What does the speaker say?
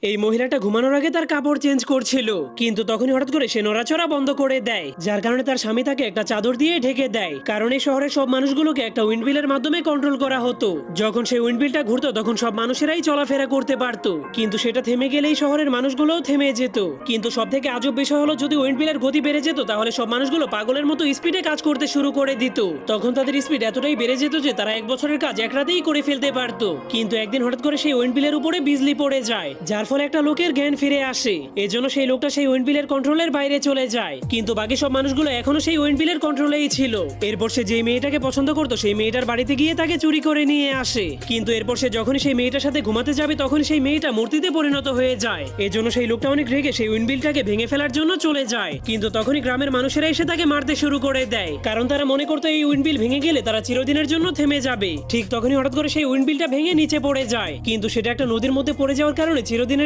এই মহিলাটা ঘুমানোর আগে তার কাপড় চেঞ্জ করছিল, কিন্তু তখনই হঠাৎ করে সে নড়াচড়া বন্ধ করে দেয়, যার কারণে তার স্বামী তাকে একটা চাদর দিয়ে ঢেকে দেয়। কারণ এই শহরের সব মানুষগুলোকে একটা উইন্ডমিলের মাধ্যমে কন্ট্রোল করা হতো। যখন সেই উইন্ডমিলটা ঘুরতো তখন সব মানুষেরাই চলাফেরা করতে পারতো, কিন্তু সেটা থেমে গেলেই শহরের মানুষগুলোও থেমে যেত। কিন্তু সব থেকে আজব বিষয় হলো, যদি উইন্ডমিলের গতি বেড়ে যেত তাহলে সব মানুষগুলো পাগলের মতো স্পিডে কাজ করতে শুরু করে দিত। তখন তাদের স্পিড এতটাই বেড়ে যেত যে তারা এক বছরের কাজ এক রাতেই করে ফেলতে পারতো। কিন্তু একদিন হঠাৎ করে সেই উইন্ডমিলের উপরে বিজলি পড়ে যায়, যার ফলে একটা লোকের জ্ঞান ফিরে আসে। এজন্য সেই লোকটা সেই উইন্ডমিলের কন্ট্রোলের বাইরে চলে যায়, কিন্তু বাকি সব মানুষগুলো এখনো সেই উইন্ডমিলের কন্ট্রোলেই ছিল। এরপর সে যে মেয়েটাকে পছন্দ করতো সেই মেয়েটার বাড়িতে গিয়ে তাকে চুরি করে নিয়ে আসে, কিন্তু এরপর সে যখনই সেই মেয়েটার সাথে ঘুমাতে যাবে তখন সেই মেয়েটা মূর্তিতে পরিণত হয়ে যায়। এজন্য সেই লোকটা অনেক রেগে সেই উইন্ডমিলটাকে ভেঙে ফেলার জন্য চলে যায়, কিন্তু তখনই গ্রামের মানুষেরা এসে তাকে মারতে শুরু করে দেয়, কারণ তারা মনে করতো এই উইন্ডমিল ভেঙে গেলে তারা চিরদিনের জন্য থেমে যাবে। ঠিক তখনই হঠাৎ করে সেই উইন্ডমিলটা ভেঙে নিচে পড়ে যায়, কিন্তু সেটা একটা নদীর মধ্যে পড়ে যাওয়ার কারণে চিরদিনের